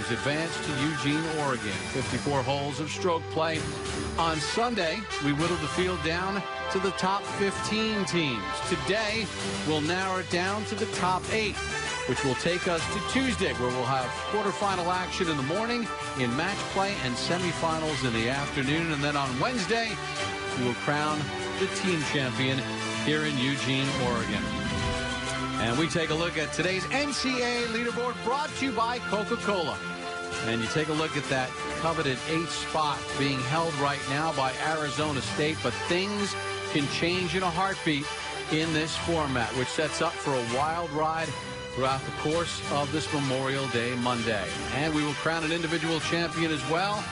teams advance to Eugene, Oregon. 54 holes of stroke play. On Sunday, we whittled the field down to the top 15 teams. Today, we'll narrow it down to the top 8, which will take us to Tuesday, where we'll have quarterfinal action in the morning, in match play, and semifinals in the afternoon. And then on Wednesday, we will crown the team champion here in Eugene, Oregon. And we take a look at today's NCAA leaderboard, brought to you by Coca-Cola. And you take a look at that coveted 8th spot being held right now by Arizona State, but things can change in a heartbeat in this format, which sets up for a wild ride throughout the course of this Memorial Day Monday. And we will crown an individual champion as well.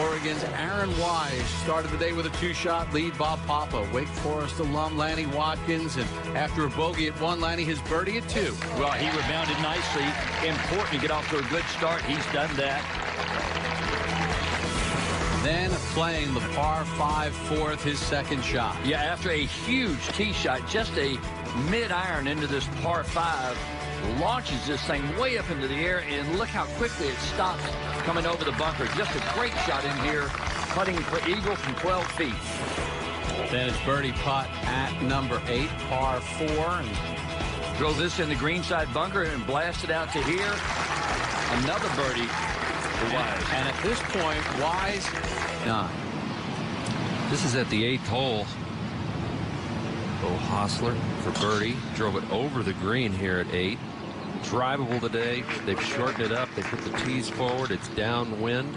Oregon's Aaron Wise started the day with a 2-shot lead. Bob Papa, Wake Forest alum Lanny Watkins, and after a bogey at 1, Lanny, his birdie at 2. Well, he rebounded nicely. Important to get off to a good start. He's done that. Then playing the par 5 fourth, his second shot. Yeah, after a huge tee shot, just a mid-iron into this par 5, launches this thing way up into the air, and look how quickly it stops coming over the bunker. Just a great shot in here, putting for eagle from 12 feet. Then it's birdie putt at number 8, par 4. And drove this in the greenside bunker and blasted out to here. Another birdie for Wise. And at this point, Wise, 9. This is at the 8th hole. Bo Hostler for birdie. Drove it over the green here at 8. Drivable today. They've shortened it up. They put the tees forward. It's downwind.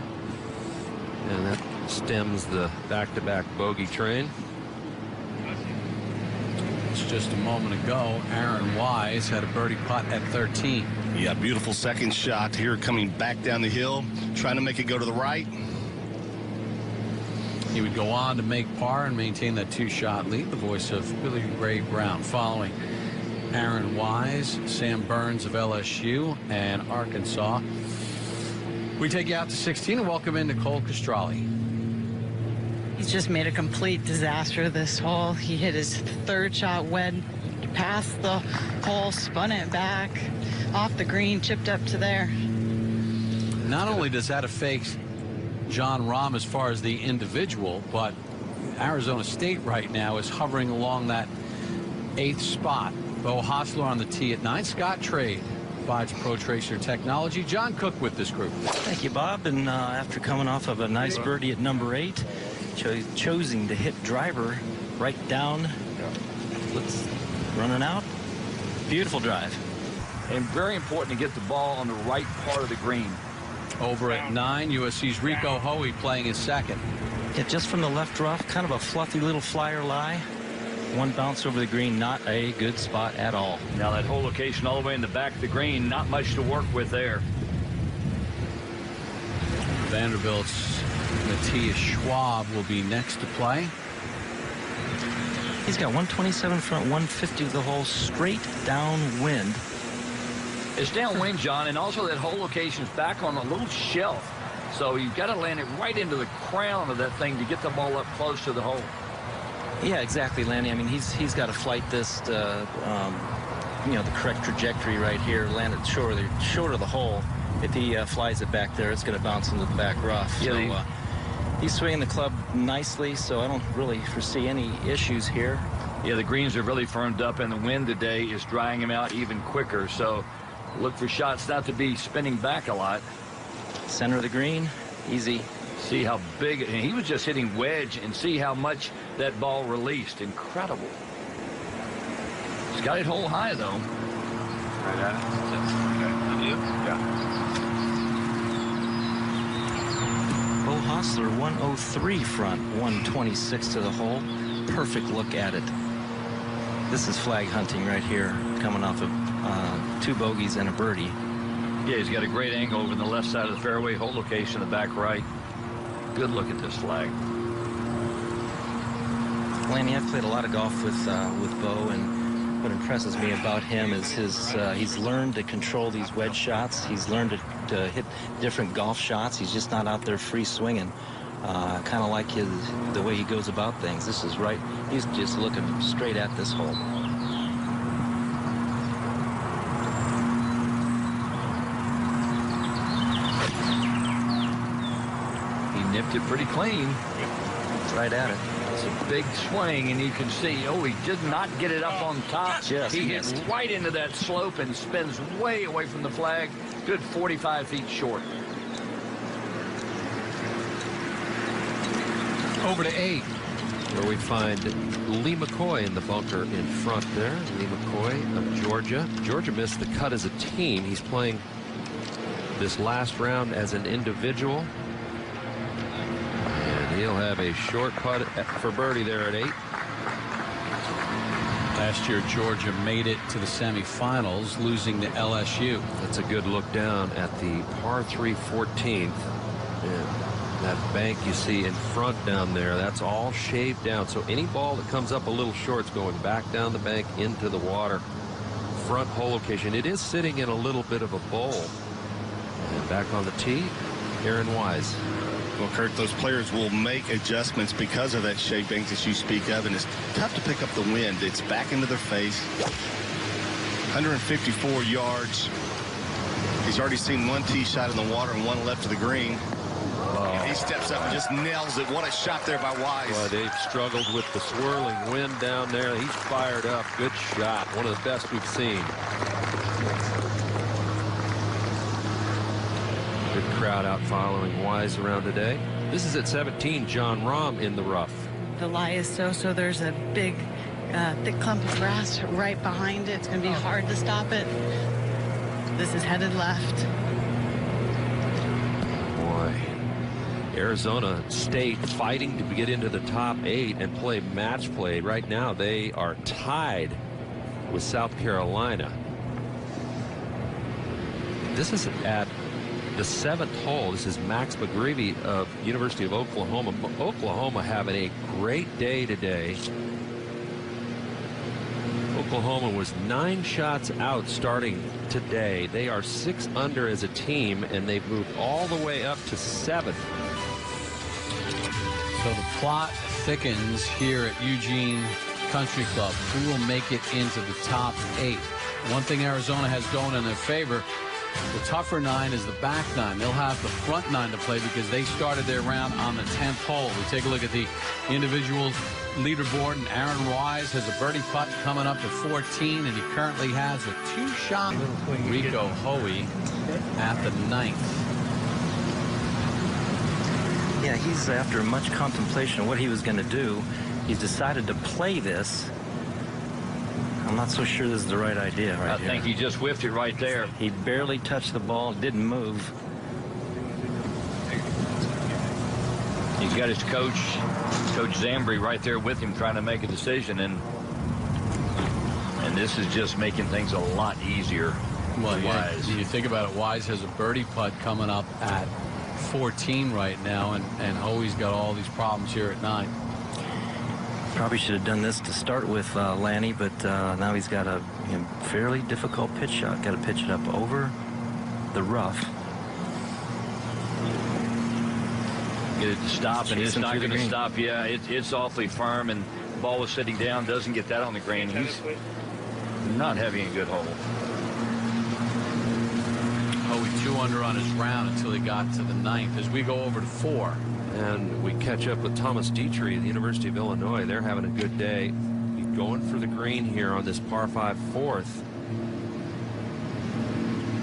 And that stems the back-to-back bogey train. Just a moment ago, Aaron Wise had a birdie putt at 13. Yeah, beautiful second shot here, coming back down the hill, trying to make it go to the right. He would go on to make par and maintain that 2-shot lead. The voice of Billy Ray Brown following Aaron Wise, Sam Burns of LSU and Arkansas. We take you out to 16 and welcome in Nicole Castrali. He's just made a complete disaster of this hole. He hit his 3rd shot wed past the hole, spun it back off the green, chipped up to there. Not only does that affect John Rahm as far as the individual, but Arizona State right now is hovering along that 8th spot. Bo Hostler on the tee at 9. Scott Trade provides Pro Tracer technology. John Cook with this group. Thank you, Bob. And after coming off of a nice birdie at number 8, choosing to hit driver right down. Let's running out. Beautiful drive. And very important to get the ball on the right part of the green. Over at 9, USC's Rico Hoey playing his 2nd. Yeah, just from the left rough, kind of a fluffy little flyer lie. One bounce over the green, not a good spot at all. Now that whole location all the way in the back of the green, not much to work with there. Vanderbilt's Matthias Schwab will be next to play. He's got 127 front, 150 the hole, straight downwind. It's downwind, John, and also that whole location's back on a little shelf. So you've got to land it right into the crown of that thing to get the ball up close to the hole. Yeah, exactly, Lanny. I mean, he's got to flight this to, you know, the correct trajectory right here, land it short of the hole. If he flies it back there, it's going to bounce into the back rough. Yeah, so he's swinging the club nicely, so I don't really foresee any issues here. Yeah, the greens are really firmed up, and the wind today is drying him out even quicker. So look for shots not to be spinning back a lot. Center of the green, easy. See how big, and he was just hitting wedge, and see how much that ball released. Incredible. He's got it hole high, though. Right at it. Okay. Yeah. Bo Hostler, 103 front, 126 to the hole. Perfect look at it. This is flag hunting right here, coming off of 2 bogeys and a birdie. Yeah, he's got a great angle over the left side of the fairway, hole location in the back right. Good look at this flag. Lanny, I've played a lot of golf with Bo, and what impresses me about him is he's learned to control these wedge shots. He's learned to hit different golf shots. He's just not out there free swinging. Kind of like the way he goes about things. This is right. He's just looking straight at this hole. nipped it pretty clean. Right at it. It's a big swing, and you can see, oh, he did not get it up on top. Just he missed. hit right into that slope and spins way away from the flag. Good 45 feet short. Over to 8. Where we find Lee McCoy in the bunker in front there. Lee McCoy of Georgia. Georgia missed the cut as a team. He's playing this last round as an individual. And he'll have a short putt for birdie there at 8. Last year, Georgia made it to the semifinals, losing to LSU. That's a good look down at the par 3 14th. And that bank you see in front down there, that's all shaved down. So any ball that comes up a little short is going back down the bank into the water. Front hole location. It is sitting in a little bit of a bowl. And back on the tee, Aaron Wise. Well, Kurt, those players will make adjustments because of that shade bank that you speak of, and it's tough to pick up the wind. It's back into their face. 154 yards. He's already seen one tee shot in the water and one left to the green. And he steps up and just nails it. What a shot there by Wise. Well, they've struggled with the swirling wind down there. He's fired up. Good shot. One of the best we've seen. Good crowd out following Wise around today. This is at 17. John Rahm in the rough. The lie is so there's a big thick clump of grass right behind it. It's going to be hard to stop it. This is headed left. Boy, Arizona State fighting to get into the top 8 and play match play. Right now they are tied with South Carolina. This is at the 7th hole. This is Max McGreevy of University of Oklahoma. Oklahoma having a great day today. Oklahoma was 9 shots out starting today. They are 6 under as a team, and they've moved all the way up to 7th. So the plot thickens here at Eugene Country Club. Who will make it into the top 8? One thing Arizona has going in their favor, the tougher 9 is the back 9. They'll have the front 9 to play because they started their round on the 10th hole. We take a look at the individual leaderboard, and Aaron Wise has a birdie putt coming up to 14, and he currently has a 2-shot. Rico Hoey at the 9th. Yeah, he's after much contemplation of what he was going to do. He's decided to play this. I'm not so sure this is the right idea right here. I think he just whiffed it right there. He barely touched the ball, didn't move. He's got his coach Zambri, right there with him trying to make a decision, and this is just making things a lot easier. Well, yeah, Wise. you think about it, Wise has a birdie putt coming up at 14 right now, and Hoey's got all these problems here at 9. Probably should have done this to start with, Lanny, but now he's got a fairly difficult pitch shot. Got to pitch it up over the rough. Get it to stop, and it's not going to stop. Yeah, it's awfully firm, and the ball was sitting down. Doesn't get that on the green. He's not having a good hole. Hoey 2 under on his round until he got to the 9th. As we go over to 4. And we catch up with Thomas Dietrich at the University of Illinois. They're having a good day. Going for the green here on this par 5 4th.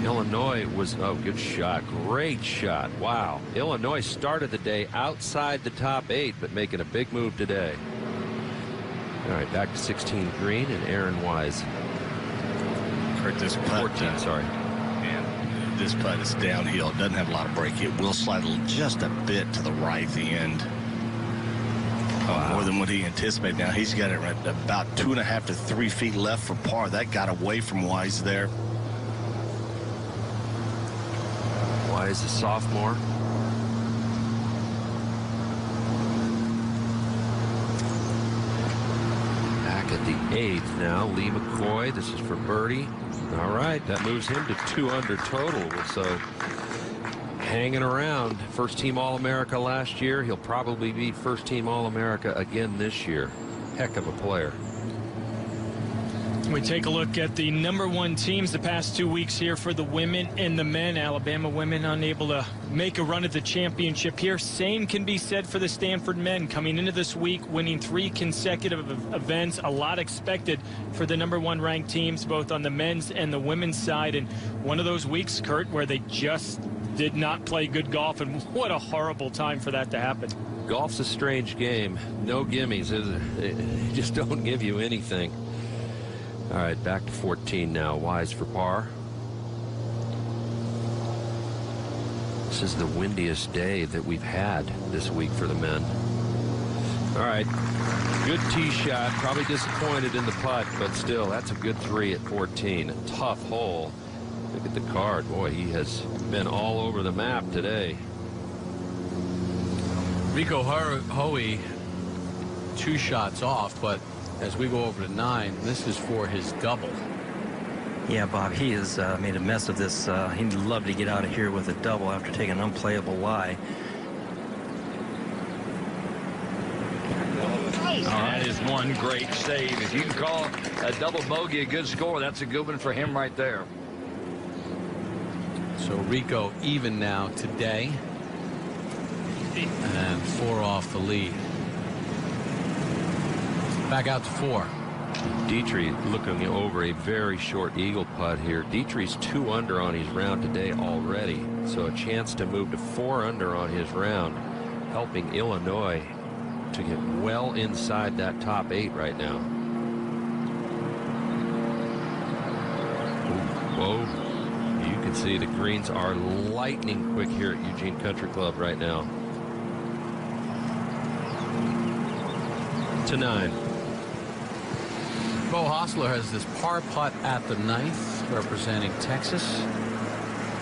Illinois was, oh, good shot. Great shot. Wow. Illinois started the day outside the top 8, but making a big move today. All right, back to 16 green and Aaron Wise. Kurt, this putt, 14, sorry. And this putt is downhill. It doesn't have a lot of break. It will slide just a bit to the right at the end. More than what he anticipated. Now he's got it right about 2.5 to 3 feet left for par. That got away from Wise there. Wise, a sophomore. Back at the 8th now, Lee McCoy. This is for birdie. All right, that moves him to 2 under total. So hanging around. First team All-America last year. He'll probably be first team All-America again this year. Heck of a player. We take a look at the #1 teams the past 2 weeks here for the women and the men. Alabama women unable to make a run at the championship here. Same can be said for the Stanford men coming into this week, winning 3 consecutive events. A lot expected for the #1 ranked teams, both on the men's and the women's side. And one of those weeks, Kurt, where they just did not play good golf, and what a horrible time for that to happen. Golf's a strange game. No gimmies, is it? They just don't give you anything. All right, back to 14 now. Wise for par. This is the windiest day that we've had this week for the men. All right, good tee shot. Probably disappointed in the putt, but still, that's a good 3 at 14. A tough hole. Look at the card. Boy, he has been all over the map today. Rico Hoey 2 shots off, but as we go over to 9, this is for his double. Yeah, Bob, he has made a mess of this. He'd love to get out of here with a double after taking an unplayable lie. That is one great save. If you can call a double bogey a good score, that's a good one for him right there. So Rico even now today, and 4 off the lead. Back out to 4. Dietrich looking over a very short eagle putt here. Dietrich's 2 under on his round today already, so a chance to move to 4 under on his round, helping Illinois to get well inside that top 8 right now. Ooh, whoa, you can see the greens are lightning quick here at Eugene Country Club right now. To 9. Bo Hostler has this par putt at the 9th, representing Texas.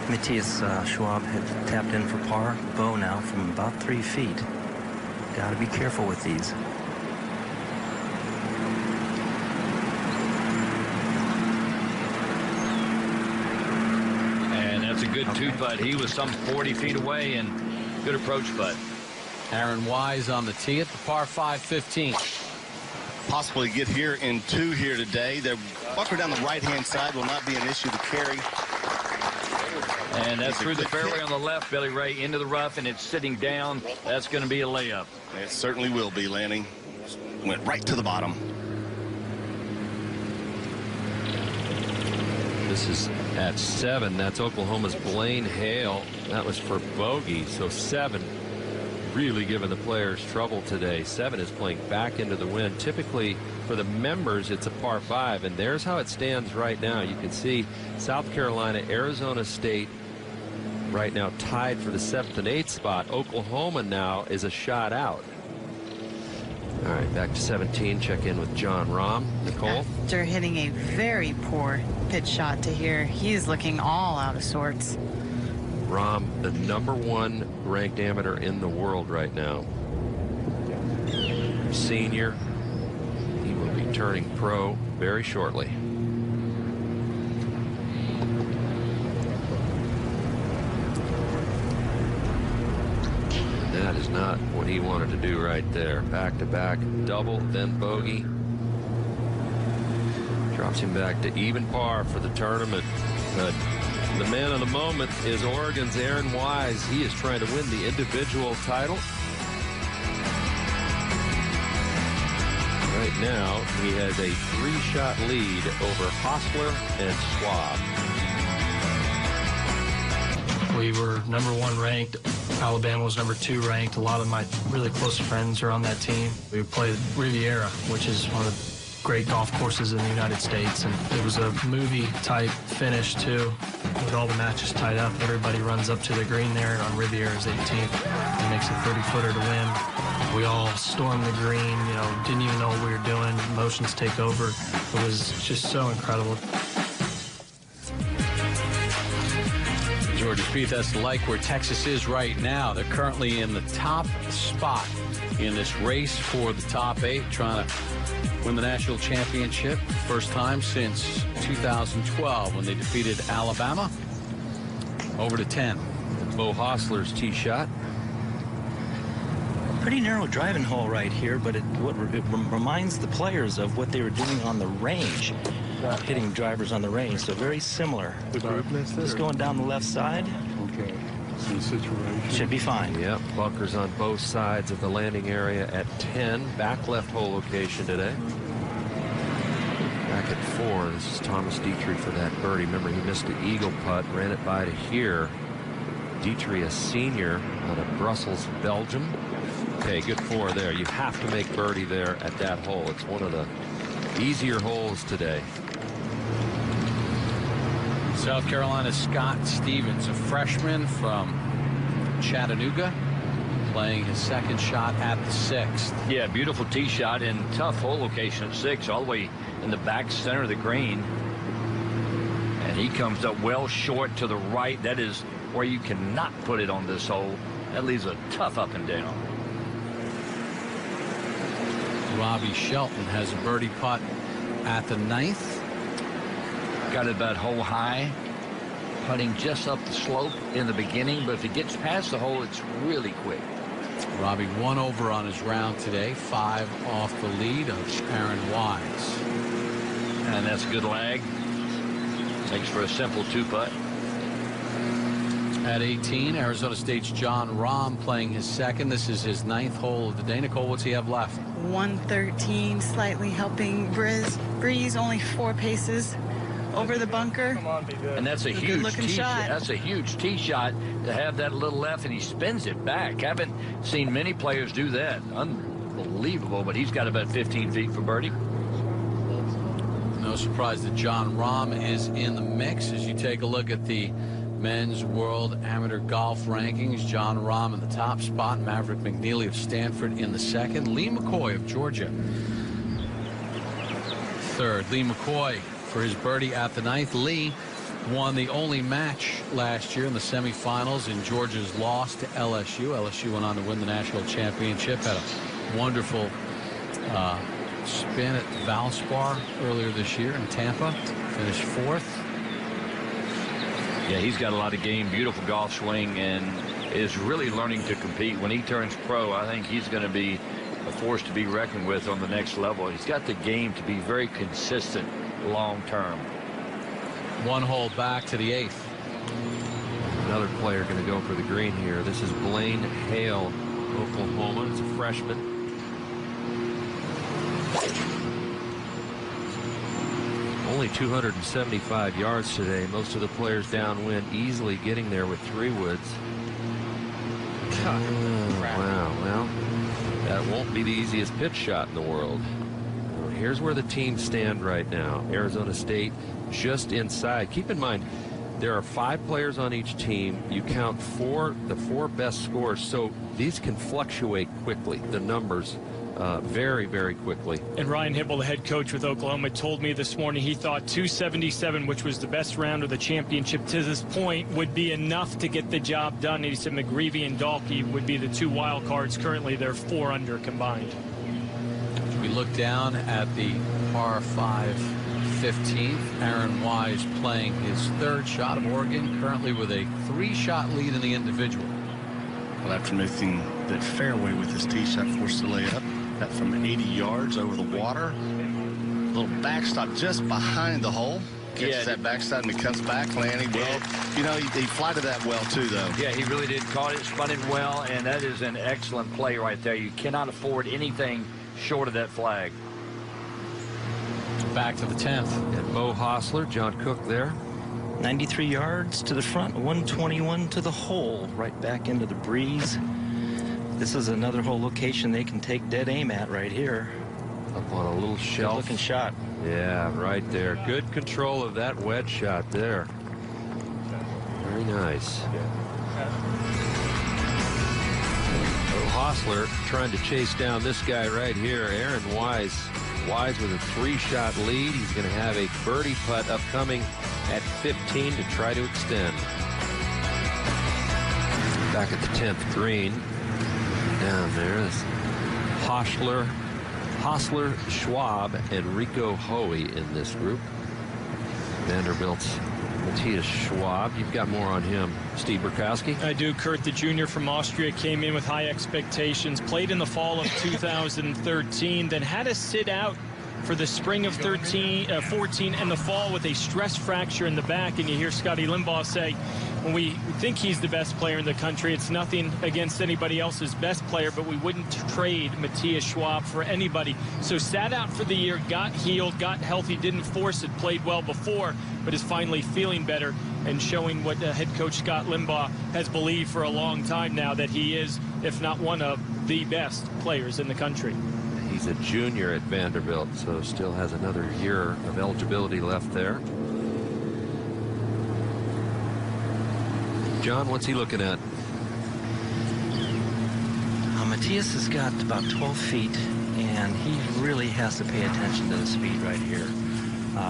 Matthias Schwab had tapped in for par. Bo now from about 3 feet. Got to be careful with these. And that's a good 2 putt. He was some 40 feet away, and good approach putt. Aaron Wise on the tee at the par 5 15. Possibly get here in 2 here today. The bunker down the right-hand side will not be an issue to carry. And that's through the fairway on the left, Billy Ray, into the rough, and it's sitting down. That's going to be a layup. It certainly will be, Lanning. Went right to the bottom. This is at 7. That's Oklahoma's Blaine Hale. That was for bogey, so 7. Really giving the players trouble today. 7 is playing back into the wind. Typically for the members it's a par 5, and there's how it stands right now. You can see South Carolina, Arizona State right now tied for the 7th and 8th spot. Oklahoma now is a shot out. All right, back to 17. Check in with John Rahm. Nicole? After hitting a very poor pitch shot to here, he's looking all out of sorts. Rahm, the #1 ranked amateur in the world right now. Senior. He will be turning pro very shortly. And that is not what he wanted to do right there. Back-to-back double, then bogey. Drops him back to even par for the tournament. But the man of the moment is Oregon's Aaron Wise. He is trying to win the individual title. Right now, he has a 3-shot lead over Hostler and Schwab. We were #1 ranked. Alabama was #2 ranked. A lot of my really close friends are on that team. We played Riviera, which is one of the great golf courses in the United States, and it was a movie type finish too, with all the matches tied up. Everybody runs up to the green there on Riviera's 18th and makes a 30-footer to win. We all stormed the green, you know, didn't even know what we were doing. Emotions take over. It was just so incredible. Georgia Spieth, that's like where Texas is right now. They're currently in the top spot in this race for the top 8, trying to win the national championship. First time since 2012 when they defeated Alabama. Over to 10. Bo Hostler's tee shot. Pretty narrow driving hole right here, but it reminds the players of what they were doing on the range. hitting drivers on the range, so very similar. The group missed it? Just going down the left side. Okay. So the situation should be fine. Yep, bunkers on both sides of the landing area at 10. Back left hole location today. Back at 4, this is Thomas Dietrich for that birdie. Remember, he missed the eagle putt, ran it by to here. Dietrich, a senior out of Brussels, Belgium. Okay, good 4 there. You have to make birdie there at that hole. It's one of the easier holes today. South Carolina's Scott Stevens, a freshman from Chattanooga, playing his second shot at the 6th. Yeah, beautiful tee shot and tough hole location at 6, all the way in the back center of the green. And he comes up well short to the right. That is where you cannot put it on this hole. That leaves a tough up and down. Robbie Shelton has a birdie putt at the 9th. Got it about hole high, putting just up the slope in the beginning, but if it gets past the hole, it's really quick. Robbie 1 over on his round today, 5 off the lead of Aaron Wise. And that's a good lag. Makes for a simple 2-putt. At 18, Arizona State's John Rahm playing his second. This is his 9th hole of the day. Nicole, what's he have left? 113, slightly helping Breeze, only 4 paces over the bunker. Come on, be good. And that's a huge good-looking tee shot. That's a huge tee shot to have that little left, and he spins it back. Haven't seen many players do that. Unbelievable, but he's got about 15 feet for birdie. No surprise that John Rahm is in the mix as you take a look at the men's world amateur golf rankings. John Rahm in the top spot, Maverick McNeely of Stanford in the 2nd, Lee McCoy of Georgia 3rd. Lee McCoy for his birdie at the 9th. Lee won the only match last year in the semifinals in Georgia's loss to LSU. LSU went on to win the national championship. Had a wonderful spin at Valspar earlier this year in Tampa. Finished 4th. Yeah, he's got a lot of game, beautiful golf swing, and is really learning to compete. When he turns pro, I think he's going to be a force to be reckoned with on the next level. He's got the game to be very consistent long term. 1 hole back to the 8th. Another player going to go for the green here. This is Blaine Hale, Oklahoma. It's a freshman. Only 275 yards today. Most of the players downwind, easily getting there with 3 woods. Wow, well, that won't be the easiest pitch shot in the world. Here's where the teams stand right now. Arizona State just inside. Keep in mind, there are 5 players on each team. You count the 4 best scores, so these can fluctuate quickly, the numbers, very, very quickly. And Ryan Hibble, the head coach with Oklahoma, told me this morning he thought 277, which was the best round of the championship to this point, would be enough to get the job done. And he said McGreevy and Dahlke would be the 2 wild cards. Currently, they're 4 under combined. We look down at the par 5 15th. Aaron Wise playing his 3rd shot of Oregon, currently with a 3-shot lead in the individual. Well, after missing that fairway with his tee shot, forced to lay up. That from 80 yards over the water. Little backstop just behind the hole. Catches that backstop and he comes back landing well. You know, he flighted that well too, though. Yeah, he really did. Caught it, spun it well, and that is an excellent play right there. You cannot afford anything short of that flag. Back to the 10th. And Bo Hostler, John Cook there. 93 yards to the front, 121 to the hole, right back into the breeze. This is another hole location they can take dead aim at right here. Up on a little shelf. Good looking shot. Yeah, right there. Good control of that wedge shot there. Very nice. Hostler trying to chase down this guy right here, Aaron Wise. Wise with a 3-shot lead. He's going to have a birdie putt upcoming at 15 to try to extend. Back at the 10th green. Down there is Hostler, Schwab, and Rico Hoey in this group. Vanderbilt's Matthias Schwab. You've got more on him, Steve Burkowski. I do. Kurt, the junior from Austria, came in with high expectations, played in the fall of 2013, then had to sit out for the spring of 14 and the fall with a stress fracture in the back. And you hear Scotty Limbaugh say, when we think he's the best player in the country, it's nothing against anybody else's best player, but we wouldn't trade Matthias Schwab for anybody. So sat out for the year, got healed, got healthy, didn't force it, played well before, but is finally feeling better and showing what head coach Scott Limbaugh has believed for a long time now, that he is, if not one of the best players in the country. He's a junior at Vanderbilt, so still has another year of eligibility left there. John, what's he looking at? Matthias has got about 12 feet, and he really has to pay attention to the speed right here.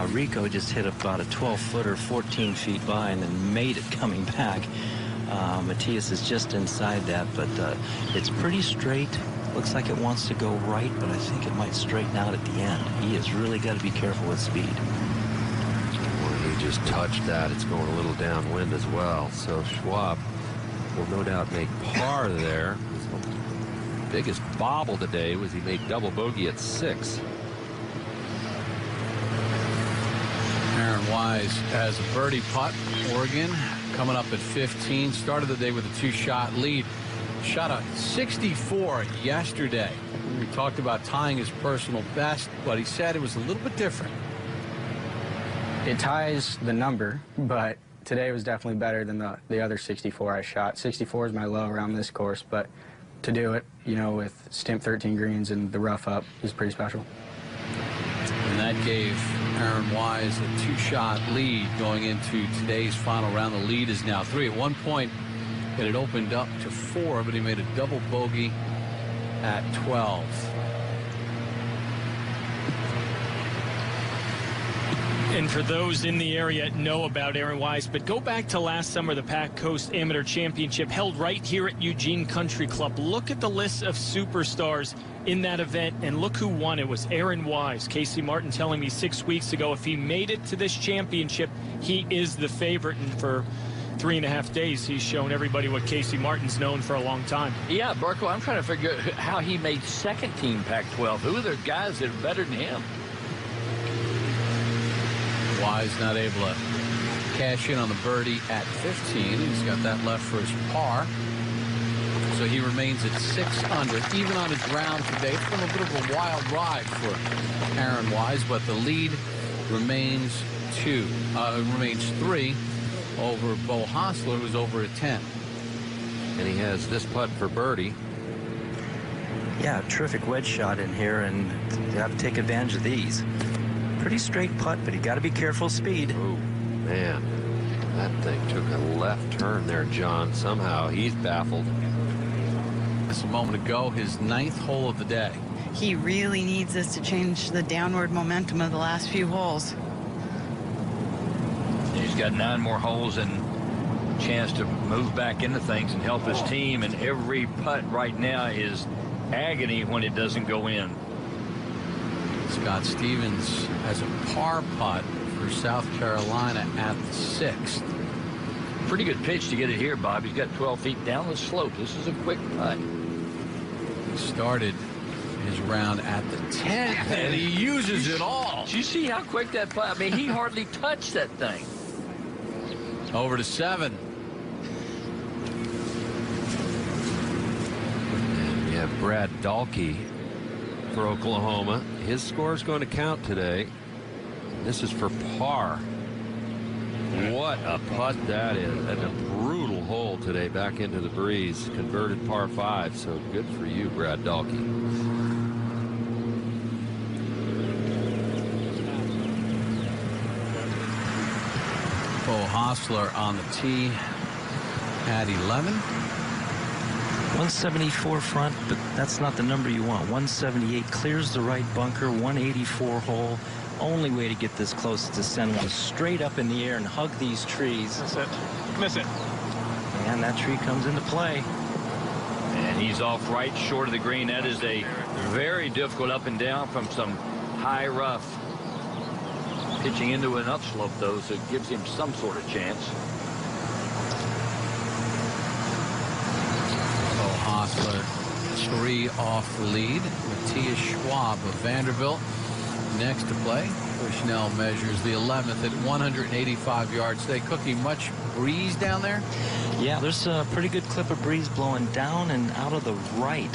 Rico just hit about a 12-footer 14 feet by and then made it coming back. Matthias is just inside that, but it's pretty straight. Looks like it wants to go right, but I think it might straighten out at the end. He has really got to be careful with speed. Well, he just touched that. It's going a little downwind as well. So Schwab will no doubt make par there. His biggest bobble today was he made double bogey at 6. Aaron Wise has a birdie putt. Oregon coming up at 15. Started the day with a 2-shot lead. Shot a 64 yesterday. We talked about tying his personal best, but he said it was a little bit different. It ties the number, but today was definitely better than the other 64 I shot. 64 is my low around this course, but to do it, you know, with stimp 13 greens and the rough up is pretty special. And that gave Aaron Wise a 2-shot lead going into today's final round. The lead is now 3. At one point, it had opened up to 4, but he made a double bogey at 12. And for those in the area know about Aaron Wise, but go back to last summer, the Pac Coast Amateur Championship held right here at Eugene Country Club. Look at the list of superstars in that event, and look who won. It was Aaron Wise. Casey Martin telling me 6 weeks ago, if he made it to this championship, he is the favorite. And for 3.5 days, he's shown everybody what Casey Martin's known for a long time. Yeah, Burko, I'm trying to figure out how he made second team Pac-12. Who are the guys that are better than him? Wise not able to cash in on the birdie at 15. He's got that left for his par. So he remains at 6 under. Even on his round today, it's been a bit of a wild ride for Aaron Wise, but the lead remains 3 over Bo Hostler, who's over at 10. And he has this putt for birdie. Yeah, terrific wedge shot in here, and you have to take advantage of these. Pretty straight putt, but you got to be careful speed. Oh, man. That thing took a left turn there, John. Somehow he's baffled. Just a moment ago, his 9th hole of the day. He really needs this to change the downward momentum of the last few holes. He's got 9 more holes and chance to move back into things and help his team, and every putt right now is agony when it doesn't go in. Scott Stevens has a par putt for South Carolina at the 6th. Pretty good pitch to get it here, Bob. He's got 12 feet down the slope. This is a quick putt. He started his round at the 10th, and he uses it all. Do you see how quick that putt? I mean, he hardly touched that thing. Over to 7. And we have Brad Dahlke for Oklahoma. His score is going to count today. This is for par. What a putt that is. And a brutal hole today back into the breeze. Converted par 5. So good for you, Brad Dahlke. Bo Hostler on the tee at 11. 174 front, but that's not the number you want. 178 clears the right bunker. 184 hole. Only way to get this close is to send one straight up in the air and hug these trees. Miss it. Miss it. And that tree comes into play. And he's off right short of the green. That is a very difficult up and down from some high rough. Pitching into an upslope, though, so it gives him some sort of chance. Hostler 3 off the lead. Matthias Schwab of Vanderbilt next to play. Bushnell measures the 11th at 185 yards. They cooking much breeze down there? Yeah, there's a pretty good clip of breeze blowing down and out of the right.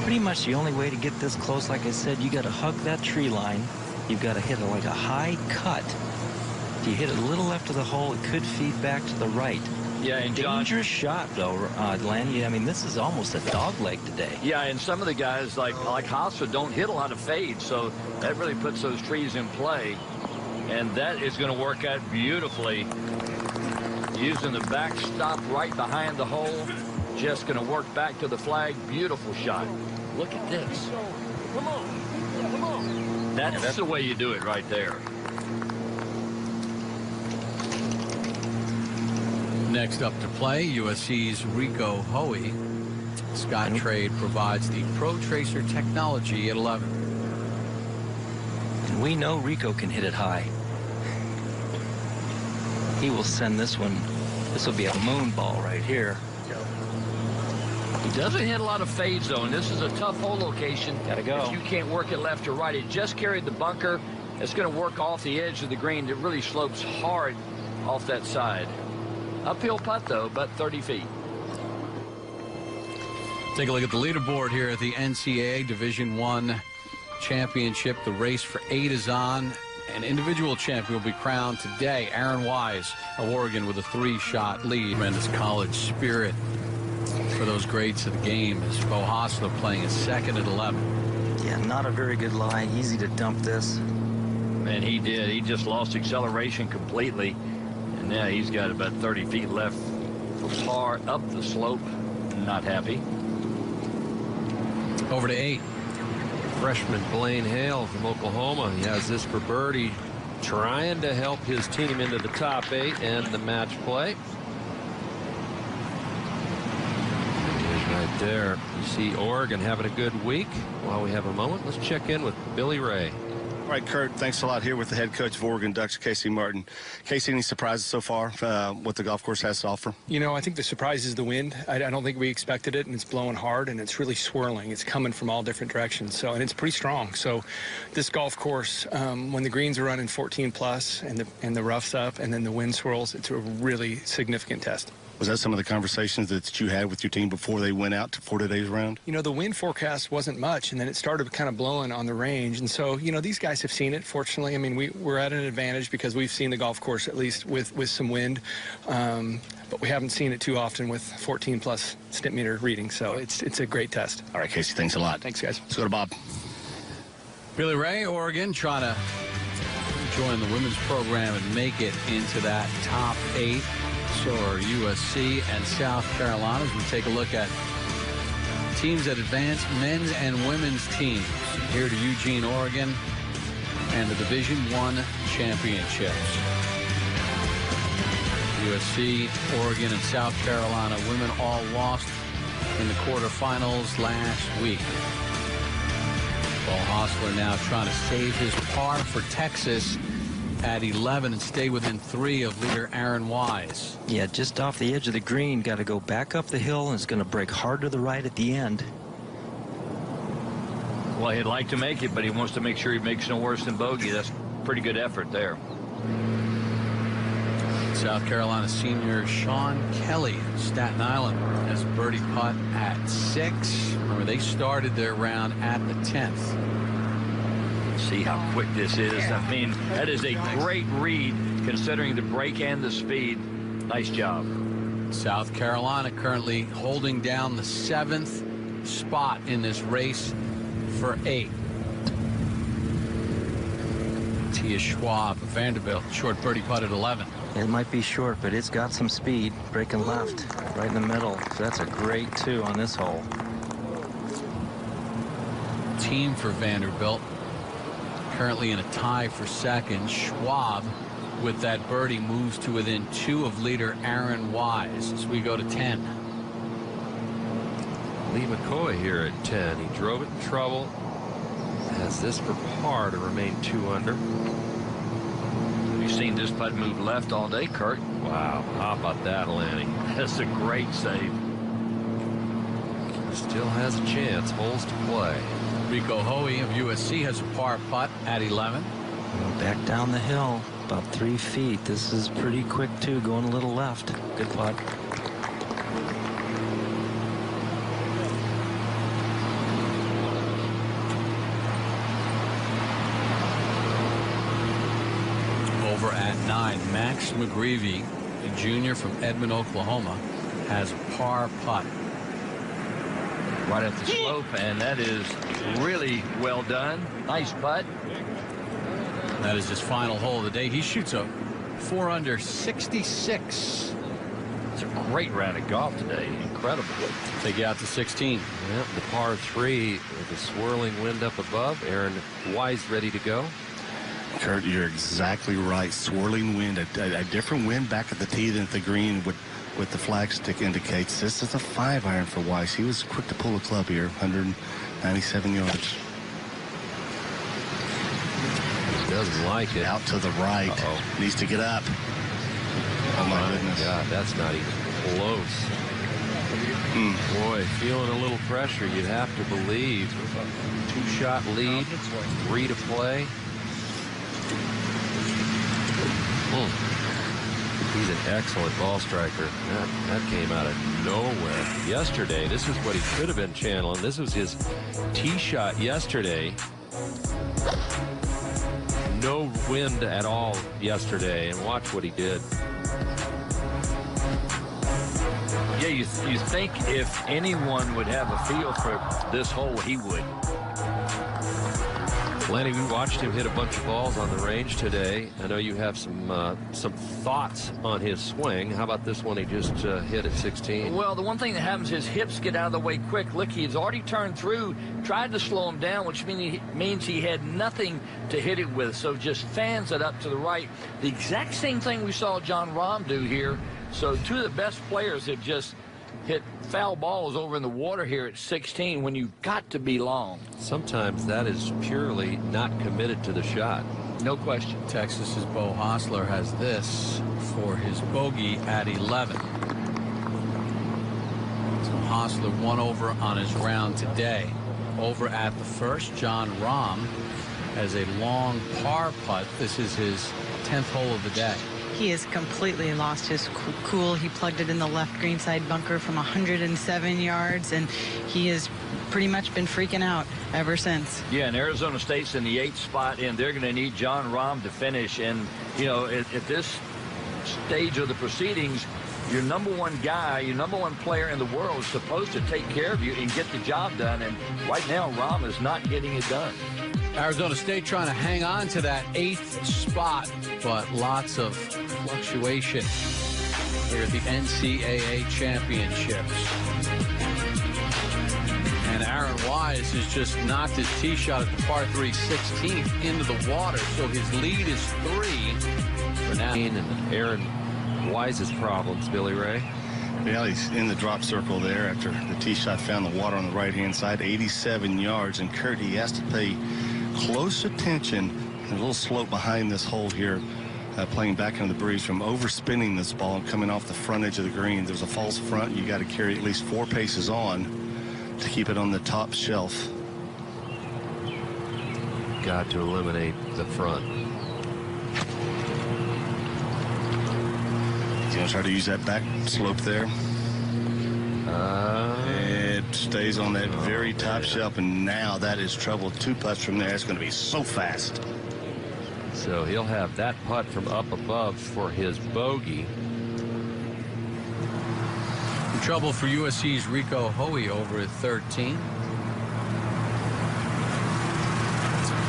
Pretty much the only way to get this close, like I said, you got to hug that tree line. You've got to hit it like a high cut. If you hit it a little left of the hole, it could feed back to the right. Yeah, and dangerous shot though, Lanny. I mean, this is almost a dog leg today. Yeah, and some of the guys like Hosler don't hit a lot of fades, so that really puts those trees in play, and that is going to work out beautifully. Using the backstop right behind the hole, just going to work back to the flag. Beautiful shot. Look at this. Come on. That's the way you do it right there. Next up to play, USC's Rico Hoey. Scott Trade provides the Pro Tracer technology at 11. And we know Rico can hit it high. He will send this one. This will be a moon ball right here. He doesn't hit a lot of fades, though, and this is a tough hole location. Gotta go. If you can't work it left or right, it just carried the bunker. It's going to work off the edge of the green. It really slopes hard off that side. Uphill putt, though, but 30 feet. Take a look at the leaderboard here at the NCAA Division I Championship. The race for 8 is on. An individual champion will be crowned today. Aaron Wise of Oregon with a 3-shot lead. Tremendous college spirit for those grades of the game as Bo Hosler playing his second at 11. Yeah, not a very good lie. Easy to dump this. And he did. He just lost acceleration completely. And now he's got about 30 feet left for par up the slope. Not happy. Over to 8. Freshman Blaine Hale from Oklahoma. He has this for birdie, trying to help his team into the top 8 and the match play. Right there. You see Oregon having a good week. While we have a moment, let's check in with Billy Ray. All right, Kurt, thanks a lot. Here with the head coach of Oregon Ducks, Casey Martin. Casey, any surprises so far, what the golf course has to offer? You know, I think the surprise is the wind. I don't think we expected it, and it's blowing hard, and it's really swirling. It's coming from all different directions, and it's pretty strong. So this golf course, when the greens are running 14 plus and the rough's up and then the wind swirls, it's a really significant test. Was that some of the conversations that you had with your team before they went out for today's round? You know, the wind forecast wasn't much, and then it started kind of blowing on the range. And so, you know, these guys have seen it, fortunately. I mean, we're at an advantage because we've seen the golf course at least with some wind. But we haven't seen it too often with 14-plus stimpmeter readings. So it's a great test. All right, Casey, thanks a lot. Thanks, guys. Let's go to Bob. Billy Ray, Oregon, trying to join the women's program and make it into that top 8. So are USC and South Carolina as we take a look at teams that advance, men's and women's teams here to Eugene, Oregon, and the Division I championships. USC, Oregon, and South Carolina women all lost in the quarterfinals last week. Bo Hosler now trying to save his par for Texas at 11 and stay within 3 of leader Aaron Wise. Yeah, just off the edge of the green. Got to go back up the hill, and it's going to break hard to the right at the end. Well, he'd like to make it, but he wants to make sure he makes no worse than bogey. That's pretty good effort there. South Carolina senior Sean Kelly, Staten Island, has a birdie putt at 6. Remember, they started their round at the 10th. See how quick this is. I mean, that is a great read considering the break and the speed. Nice job. South Carolina currently holding down the 7th spot in this race for 8. Tia Schwab, Vanderbilt, short birdie putt at 11. It might be short, but it's got some speed. Breaking left, right in the middle. So that's a great 2 on this hole. Team for Vanderbilt currently in a tie for second. Schwab, with that birdie, moves to within 2 of leader Aaron Wise as we go to 10. Lee McCoy here at 10. He drove it in trouble. Has this for par to remain 2 under. We've seen this putt move left all day, Kurt. Wow, how about that, Lanny? That's a great save. Still has a chance. Holes to play. Rico Hoey of USC has a par putt at 11. Back down the hill, about 3 feet. This is pretty quick, too, going a little left. Good putt. Over at 9, Max McGreevy, a junior from Edmond, Oklahoma, has a par putt. Right at the slope, and that is really well done. Nice putt. That is his final hole of the day. He shoots a 4 under 66. It's a great round of golf today. Incredible. Take you out to 16. Yep, the par 3 with a swirling wind up above. Aaron Wise ready to go. Kurt, you're exactly right. Swirling wind, a different wind back at the tee than at the green with the flag stick indicates. This is a 5-iron for Weiss. He was quick to pull the club here, 197 yards. Doesn't like it. Out to the right. Uh-oh. Needs to get up. Oh, my goodness. God, that's not even close. Boy, feeling a little pressure, you'd have to believe. 2-shot lead, 3 to play. He's an excellent ball striker. That came out of nowhere. Yesterday, this is what he should have been channeling. This was his tee shot yesterday. No wind at all yesterday, and watch what he did. Yeah, you think if anyone would have a feel for this hole, he would. Lanny, we watched him hit a bunch of balls on the range today. I know you have some thoughts on his swing. How about this one he just hit at 16? Well, the one thing that happens is hips get out of the way quick. Look, he's already turned through, tried to slow him down, which means he had nothing to hit it with, so just fans it up to the right. The exact same thing we saw Jon Rahm do here. So two of the best players have just hit foul balls over in the water here at 16 when you've got to be long. Sometimes that is purely not committed to the shot. No question. Texas's Bo Hostler has this for his bogey at 11. So Hostler 1 over on his round today. Over at the first, Jon Rahm has a long par putt. This is his 10th hole of the day. He has completely lost his cool. He plugged it in the left greenside bunker from 107 yards, and he has pretty much been freaking out ever since. Yeah, and Arizona State's in the 8th spot, and they're going to need Jon Rahm to finish. And, you know, at this stage of the proceedings, your number one guy, your number one player in the world is supposed to take care of you and get the job done. And right now, Rahm is not getting it done. Arizona State trying to hang on to that 8th spot, but lots of fluctuation here at the NCAA championships. And Aaron Wise has just knocked his tee shot at the par 3 16th into the water, so his lead is 3 for now. And Aaron Wise's problems, Billy Ray. Yeah, he's in the drop circle there after the tee shot found the water on the right-hand side, 87 yards. And Kurt, he has to pay close attention. A little slope behind this hole here, playing back into the breeze from overspinning this ball and coming off the front edge of the green. There's a false front. You got to carry at least 4 paces on to keep it on the top shelf. Got to eliminate the front. He's going to try to use that back slope there. It stays on that very top shelf, and now that is trouble. 2 putts from there. It's going to be so fast. So he'll have that putt from up above for his bogey. Trouble for USC's Rico Hoey over at 13.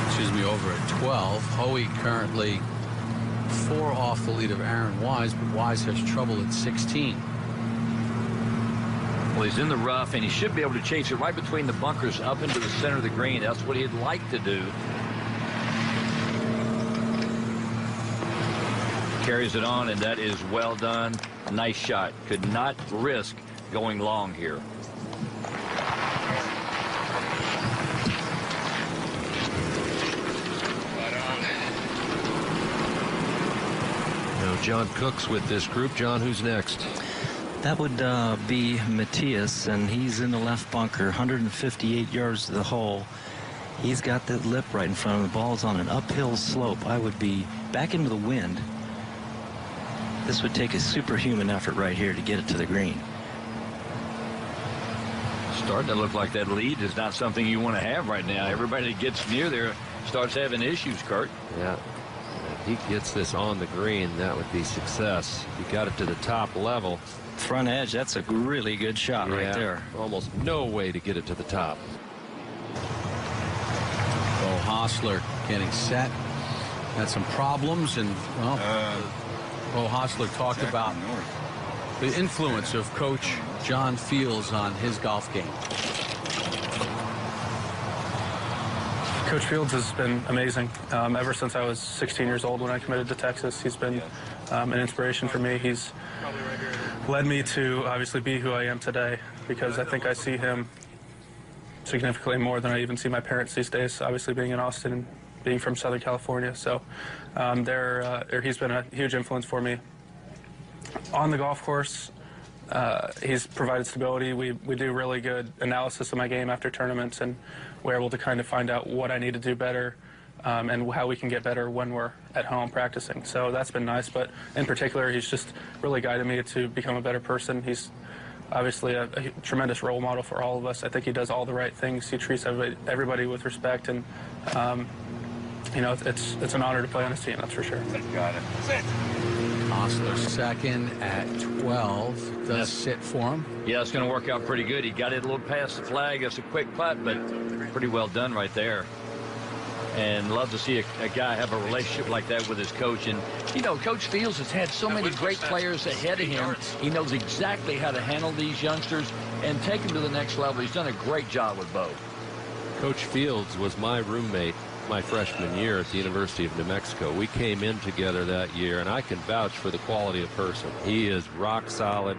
Excuse me, over at 12. Hoey currently 4 off the lead of Aaron Wise, but Wise has trouble at 16. Well, he's in the rough, and he should be able to chase it right between the bunkers up into the center of the green. That's what he'd like to do. Carries it on, and that is well done. Nice shot. Could not risk going long here. Now John Cook's with this group. John, who's next? That would be Matthias, and he's in the left bunker, 158 yards to the hole. He's got that lip right in front of him. The ball's on an uphill slope. I would be back into the wind. This would take a superhuman effort right here to get it to the green. Starting to look like that lead is not something you want to have right now. Everybody that gets near there starts having issues, Kurt. Yeah. If he gets this on the green, that would be success. He got it to the top level. Front edge, that's a really good shot right there. Almost no way to get it to the top. Bo Hostler getting set. Had some problems, and, well, Bo Hostler talked about the influence of Coach John Fields on his golf game. Coach Fields has been amazing ever since I was 16 years old when I committed to Texas. He's been an inspiration for me. He's led me to obviously be who I am today, because I think I see him significantly more than I even see my parents these days, obviously being in Austin and being from Southern California. So he's been a huge influence for me. On the golf course, he's provided stability. We do really good analysis of my game after tournaments, and we're able to kind of find out what I need to do better and how we can get better when we're at home practicing. So that's been nice, but in particular, he's just really guided me to become a better person. He's obviously a tremendous role model for all of us. I think he does all the right things. He treats everybody with respect, and you know, it's an honor to play on his team, that's for sure. Got it. Sit. Hostler second at 12. Does sit for him. Yeah, it's going to work out pretty good. He got it a little past the flag. It's a quick putt, but pretty well done right there. And love to see a guy have a relationship like that with his coach. And, you know, Coach Fields has had so many great players ahead of him. He knows exactly how to handle these youngsters and take them to the next level. He's done a great job with Bo. Coach Fields was my roommate my freshman year at the University of New Mexico. We came in together that year, and I can vouch for the quality of person. He is rock solid.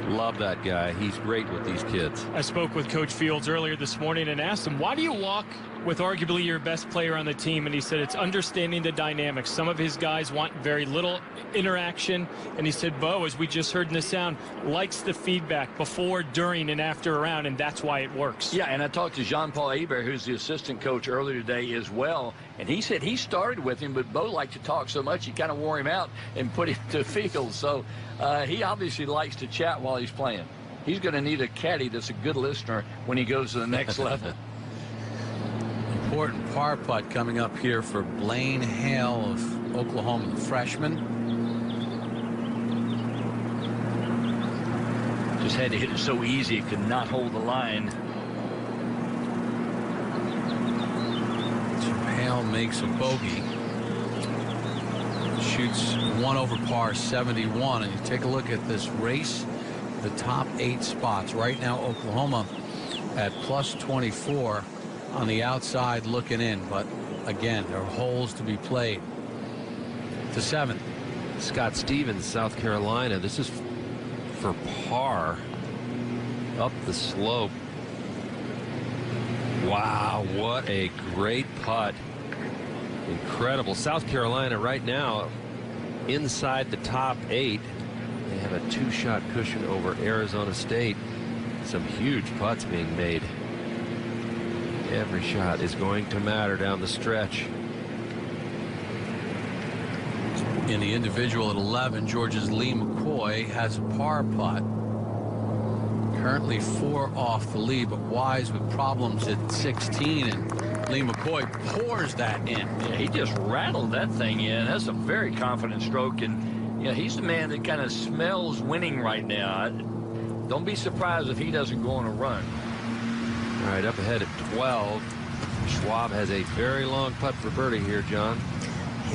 Love that guy. He's great with these kids. I spoke with Coach Fields earlier this morning and asked him, why do you walk with arguably your best player on the team? And he said it's understanding the dynamics. Some of his guys want very little interaction. And he said, Bo, as we just heard in the sound, likes the feedback before, during, and after a round, and that's why it works. Yeah, and I talked to Jean-Paul Hebert, who's the assistant coach, earlier today as well. And he said he started with him, but Bo liked to talk so much he kind of wore him out and put him to field. So he obviously likes to chat while he's playing. He's going to need a caddy that's a good listener when he goes to the next level. Important par putt coming up here for Blaine Hale of Oklahoma, the freshman. Just had to hit it so easy it could not hold the line. So Hale makes a bogey. Shoots 1 over par 71, and you take a look at this race, the top 8 spots right now. Oklahoma at plus 24 on the outside looking in, but again, there are holes to be played. To 7. Scott Stevens, South Carolina. This is for par up the slope. Wow, what a great putt. Incredible. South Carolina right now inside the top 8. They have a 2-shot cushion over Arizona State. Some huge putts being made. Every shot is going to matter down the stretch. In the individual at 11, Georgia's Lee McCoy has a par putt. Currently 4 off the lead, but Wise with problems at 16, and Lee McCoy pours that in. Yeah, he just rattled that thing in. That's a very confident stroke, and you know, he's the man that kind of smells winning right now. Don't be surprised if he doesn't go on a run. All right, up ahead at 12. Schwab has a very long putt for birdie here, John.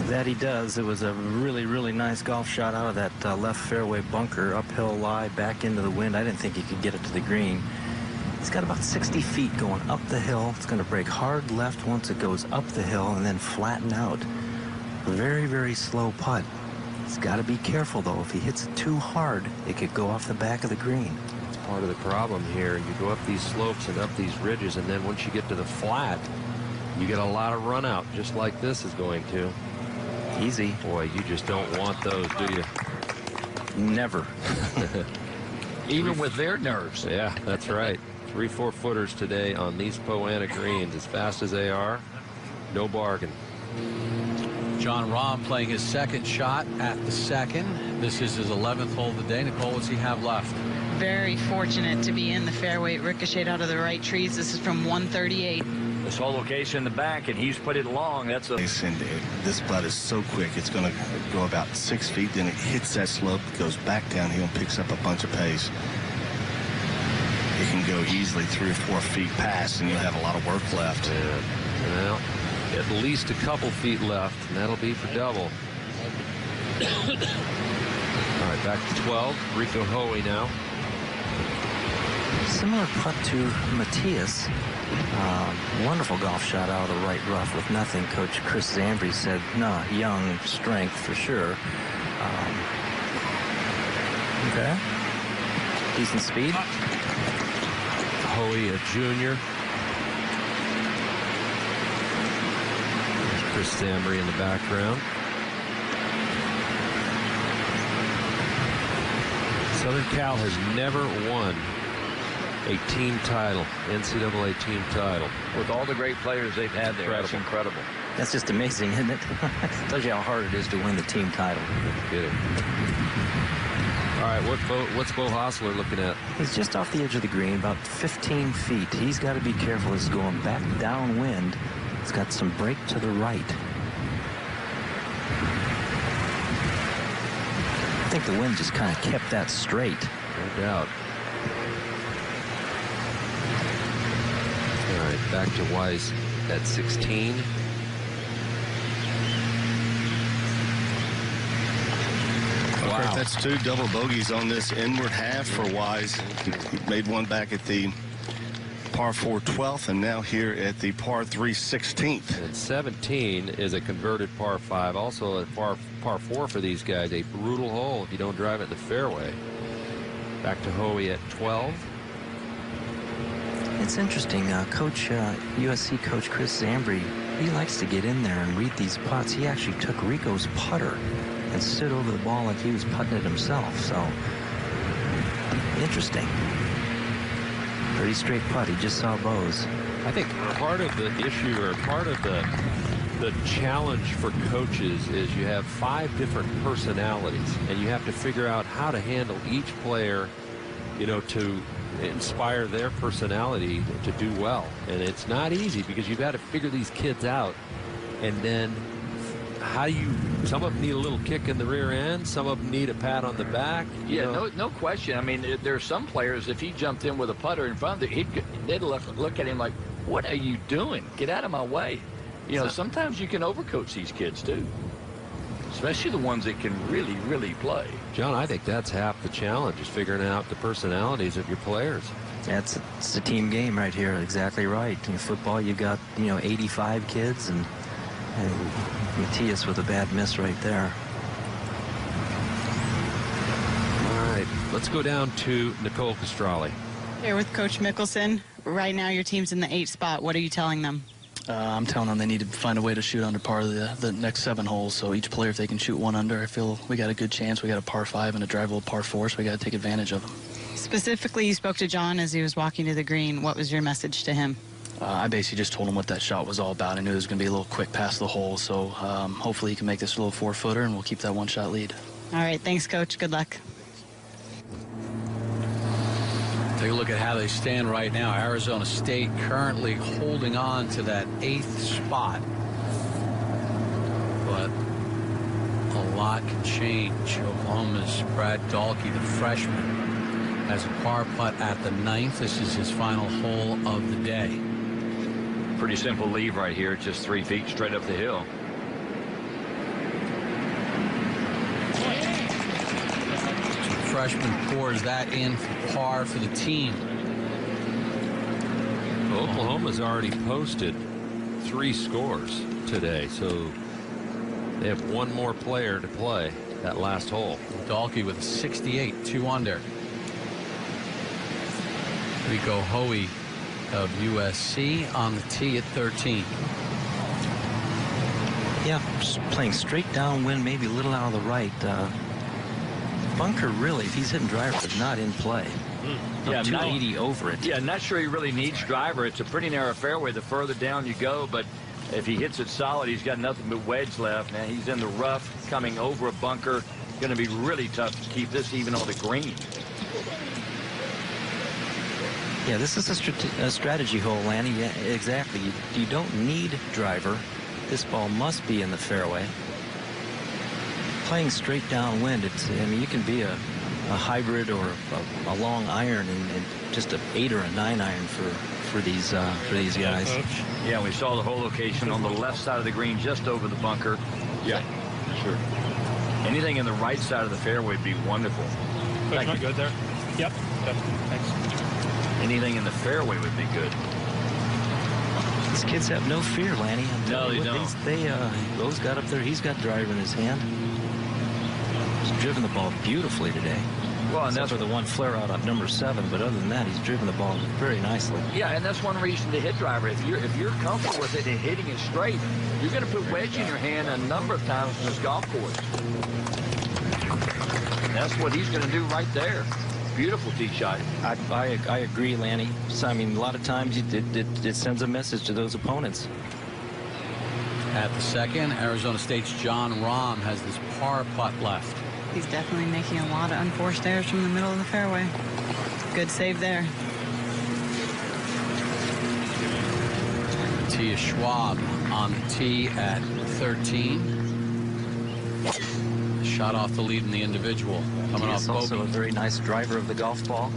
That he does. It was a really, really nice golf shot out of that left fairway bunker, uphill lie, back into the wind. I didn't think he could get it to the green. He's got about 60 feet going up the hill. It's going to break hard left once it goes up the hill and then flatten out. Very, very slow putt. He's got to be careful, though. If he hits it too hard, it could go off the back of the green. It's part of the problem here. You go up these slopes and up these ridges, and then once you get to the flat, you get a lot of run out, just like this is going to. Easy. Boy, you just don't want those, do you? Never. Even with their nerves. Yeah, that's right. 3 4-footers today on these Poana greens, as fast as they are. No bargain. John Rahm playing his second shot at the second. This is his 11th hole of the day. Nicole, what's he have left? Very fortunate to be in the fairway. It ricocheted out of the right trees. This is from 138. This whole location in the back, and he's put it long. That's a... This putt is so quick. It's going to go about 6 feet, then it hits that slope, goes back downhill, and picks up a bunch of pace. It can go easily 3 or 4 feet past, and you'll have a lot of work left. Yeah. Well, at least a couple feet left, and that'll be for double. All right, back to 12. Rico Hoey now. Similar putt to Matthias. Wonderful golf shot out of the right rough with nothing. Coach Chris Zambri said, no, young strength for sure. Okay. Decent speed. Hoey, a junior. There's Chris Zambri in the background. Southern Cal has never won a team title, NCAA team title. With all the great players they've had there, that's incredible. That's just amazing, isn't it? Tells you how hard it is to win the team title. Get it. All right, what's Bo Hostler looking at? He's just off the edge of the green, about 15 feet. He's got to be careful. He's going back downwind. He's got some break to the right. I think the wind just kind of kept that straight. No doubt. All right, back to Wise at 16. Wow. That's 2 double bogeys on this inward half for Wise. He made one back at the par 4 12th, and now here at the par 3 16th. And 17 is a converted par 5. Also a par 4 for these guys. A brutal hole if you don't drive it in the fairway. Back to Hoey at 12. It's interesting. USC coach Chris Zambri, he likes to get in there and read these putts. He actually took Rico's putter and stood over the ball like he was putting it himself. So, interesting. Pretty straight putt. He just saw Bo's. I think part of the issue, or part of the challenge for coaches, is you have 5 different personalities, and you have to figure out how to handle each player, to inspire their personality to do well. And it's not easy, because you've got to figure these kids out, and then some of them need a little kick in the rear end, some of them need a pat on the back. Yeah, no question. I mean, there's some players, if he jumped in with a putter in front of them, they'd look at him like, what are you doing? Get out of my way. Sometimes you can overcoach these kids too, especially the ones that can really, really play. John, I think that's half the challenge, is figuring out the personalities of your players. It's a team game right here. Exactly right. In football, you've got 85 kids, and Matthias with a bad miss right there. All right, let's go down to Nicole Castrali. Here with Coach Mickelson. Right now your team's in the 8th spot. What are you telling them? I'm telling them they need to find a way to shoot under par the next 7 holes. So each player, if they can shoot 1 under, I feel we got a good chance. We got a par 5 and a drivable par 4, so we got to take advantage of them. Specifically, you spoke to John as he was walking to the green. What was your message to him? I basically just told him what that shot was all about. I knew it was going to be a little quick past the hole, so hopefully he can make this a little 4-footer, and we'll keep that 1-shot lead. All right, thanks, Coach. Good luck. Take a look at how they stand right now. Arizona State currently holding on to that 8th spot. But a lot can change. Oklahoma's Brad Dahlke, the freshman, has a par putt at the 9th. This is his final hole of the day. Pretty simple leave right here. Just 3 feet straight up the hill. Freshman pours that in for par for the team. Oklahoma's already posted 3 scores today, so they have 1 more player to play that last hole. Dahlke with a 68, 2 under. Rico Hoey of USC on the tee at 13. Yeah, just playing straight downwind, maybe a little out of the right. Bunker really, if he's hitting driver, is not in play. Yeah, 280 over it. Yeah, not sure he really needs driver. It's a pretty narrow fairway the further down you go, but if he hits it solid, he's got nothing but wedge left. Now he's in the rough, coming over a bunker. Going to be really tough to keep this even on the green. Yeah, this is a strategy hole, Lanny. Yeah, exactly. You don't need driver. This ball must be in the fairway. Playing straight downwind, I mean, you can be a hybrid or a long iron and just an 8 or a 9 iron for these guys. Yeah, we saw the hole location on the left side of the green, just over the bunker. Yeah, sure. Anything in the right side of the fairway would be wonderful. Thank you. Good there? Yep. Thanks. Anything in the fairway would be good. These kids have no fear, Lanny. No, they don't. Bo's got up there. He's got driver in his hand. He's driven the ball beautifully today. Well, and that's for the one flare out on number 7, but other than that, he's driven the ball very nicely. Yeah, and that's one reason to hit driver. If you're comfortable with it and hitting it straight, you're going to put wedge in your hand a number of times in this golf course. And that's what he's going to do right there. Beautiful tee shot. I agree, Lanny. So, I mean, a lot of times it sends a message to those opponents. At the second, Arizona State's John Rahm has this par putt left. He's definitely making a lot of unforced errors from the middle of the fairway. Good save there. Matthias Schwab on the tee at 13. Shot off the lead in the individual. Coming off also a very nice driver of the golf ball.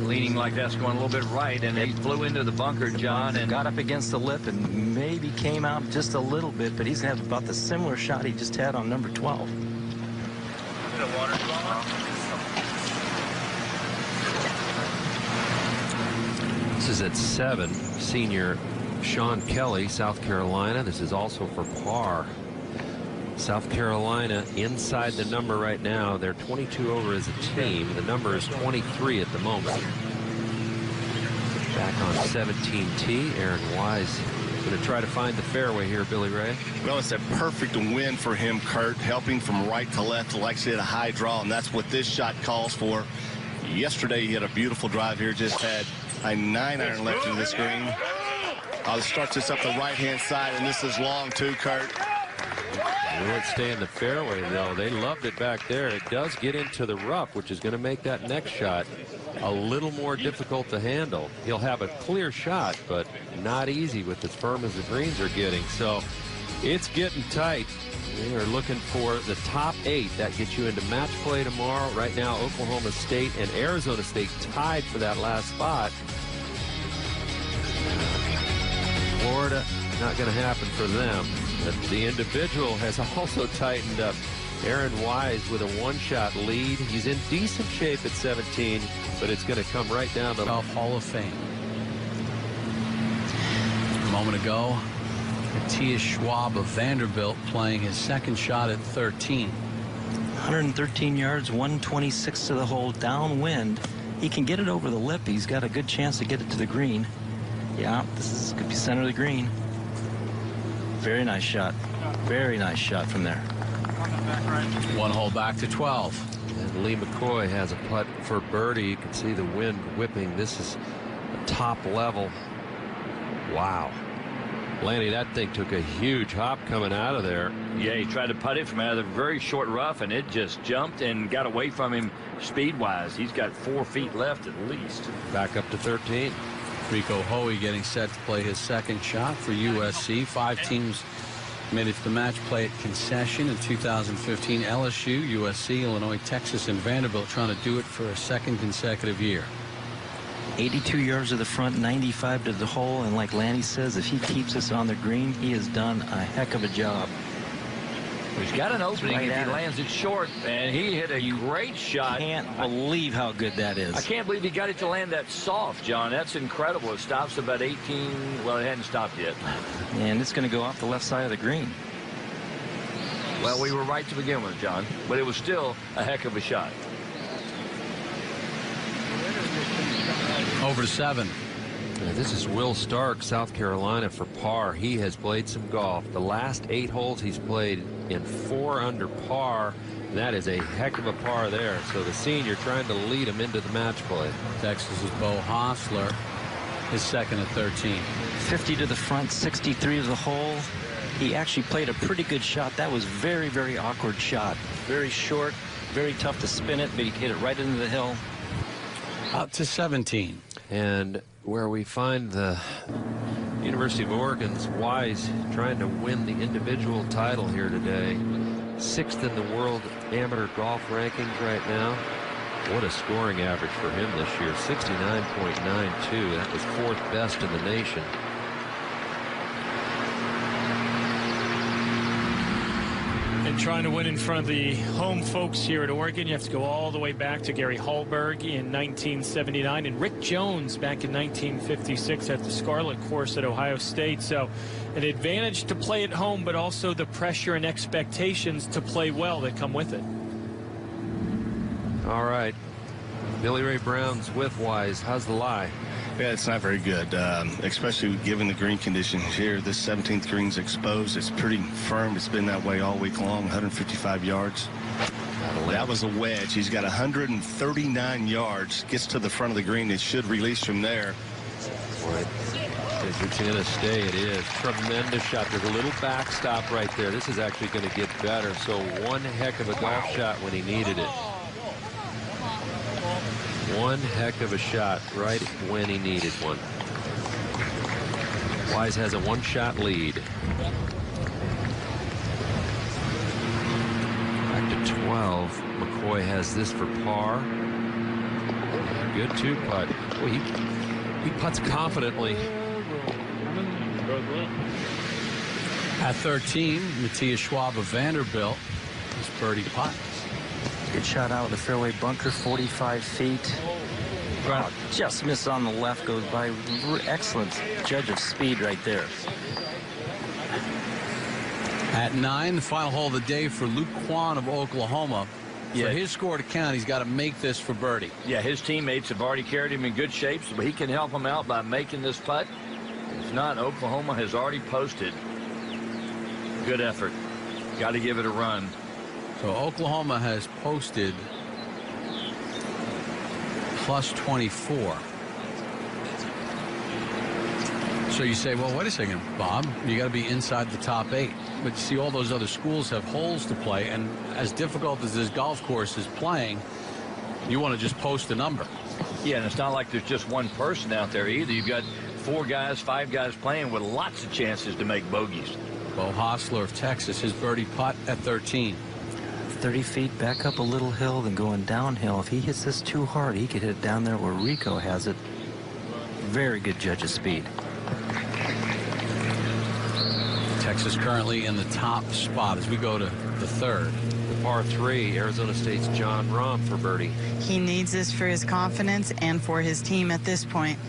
Leaning like that's going a little bit right, and he flew into the bunker, John, and got up against the lip and maybe came out just a little bit, but he's going to have about the similar shot he just had on number 12. This is at 7. Senior Sean Kelly, South Carolina. This is also for par. South Carolina inside the number right now. They're 22 over as a team. The number is 23 at the moment. Back on 17T. Aaron Wise going to try to find the fairway here, Billy Ray. Well, it's a perfect win for him, Kurt, helping from right to left. Likes to hit a high draw, and that's what this shot calls for. Yesterday, he had a beautiful drive here. Just had a 9-iron left in this green. I'll start this up the right-hand side, and this is long too, Kurt. Will it stay in the fairway, though? They loved it back there. It does get into the rough, which is going to make that next shot a little more difficult to handle. He'll have a clear shot, but not easy with as firm as the greens are getting. So it's getting tight. We are looking for the top 8. That gets you into match play tomorrow. Right now, Oklahoma State and Arizona State tied for that last spot. Florida, not going to happen for them. But the individual has also tightened up. Aaron Wise with a 1-shot lead. He's in decent shape at 17, but it's going to come right down to Golf Hall of Fame. A moment ago, Matthias Schwab of Vanderbilt playing his second shot at 13. 113 yards, 126 to the hole, downwind. He can get it over the lip. He's got a good chance to get it to the green. Yeah, this could be center of the green. Very nice shot. Very nice shot from there. One hole back to 12. And Lee McCoy has a putt for birdie. You can see the wind whipping. This is a top level. Wow. Lanny, that thing took a huge hop coming out of there. Yeah, he tried to putt it from out of the very short rough, and it just jumped and got away from him speed-wise. He's got 4 feet left at least. Back up to 13. Rico Hoey getting set to play his second shot for USC. 5 teams made it to the match play at concession in 2015. LSU, USC, Illinois, Texas, and Vanderbilt trying to do it for a second consecutive year. 82 yards to the front, 95 to the hole, and like Lanny says, if he keeps us on the green, he has done a heck of a job. He's got an opening if he lands it short, and he hit a great shot. Can't believe how good that is. I can't believe he got it to land that soft, John. That's incredible. It stops about 18. Well, it hadn't stopped yet. And it's going to go off the left side of the green. Well, we were right to begin with, John, but it was still a heck of a shot. Over to 7. This is Will Stark, South Carolina, for par. He has played some golf. The last 8 holes he's played and 4 under par. That is a heck of a par there. So the senior trying to lead him into the match play. Texas's Bo Hostler, his second at 13. 50 to the front, 63 to the hole. He actually played a pretty good shot. That was very, very awkward shot. Very short, very tough to spin it, but he hit it right into the hill. Out to 17. And where we find the University of Oregon's Wise trying to win the individual title here today. 6th in the world amateur golf rankings right now. What a scoring average for him this year, 69.92. That was 4th best in the nation. And trying to win in front of the home folks here at Oregon, you have to go all the way back to Gary Hallberg in 1979 and Rick Jones back in 1956 at the Scarlet Course at Ohio State. So an advantage to play at home, but also the pressure and expectations to play well that come with it. All right. Billy Ray Brown's with Wise. How's the lie? Yeah, it's not very good, especially given the green conditions here. This 17th green's exposed. It's pretty firm. It's been that way all week long, 155 yards. That was a wedge. He's got 139 yards. Gets to the front of the green. It should release from there. If it's going to stay, it is. Tremendous shot. There's a little backstop right there. This is actually going to get better. So one heck of a golf shot when he needed it. One heck of a shot right when he needed one. Wise has a 1-shot lead. Back to 12. McCoy has this for par. Good 2-putt. Boy, he putts confidently. At 13, Matthias Schwab of Vanderbilt. His birdie putt. Good shot out of the fairway bunker, 45 feet. Oh, just missed on the left, goes by. Excellent judge of speed right there. At 9, the final hole of the day for Luke Kwan of Oklahoma. For his score to count, he's got to make this for birdie. Yeah, his teammates have already carried him in good shape, so he can help him out by making this putt. If not, Oklahoma has already posted. Good effort. Got to give it a run. So Oklahoma has posted plus 24. So you say, well, wait a second, Bob, you got to be inside the top 8. But you see, all those other schools have holes to play, and as difficult as this golf course is playing, you want to just post a number. Yeah, and it's not like there's just one person out there either. You've got 4 guys, 5 guys playing with lots of chances to make bogeys. Bo Hostler of Texas, his birdie putt at 13. 30 feet back up a little hill, then going downhill. If he hits this too hard, he could hit it down there where Rico has it. Very good judge of speed. Texas currently in the top spot as we go to the 3rd. The par 3, Arizona State's John Rahm for birdie. He needs this for his confidence and for his team at this point.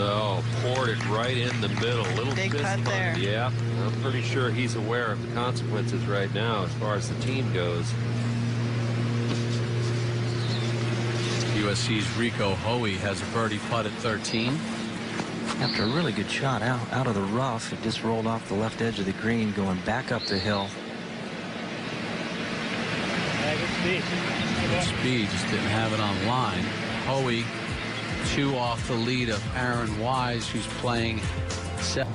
Oh, poured it right in the middle. Little big fist putt bump. there. Yeah, I'm pretty sure he's aware of the consequences right now as far as the team goes. USC's Rico Hoey has a birdie putt at 13. After a really good shot out of the rough, it just rolled off the left edge of the green, going back up the hill. Speed just didn't have it on line. Hoey 2 off the lead of Aaron Wise, who's playing 7.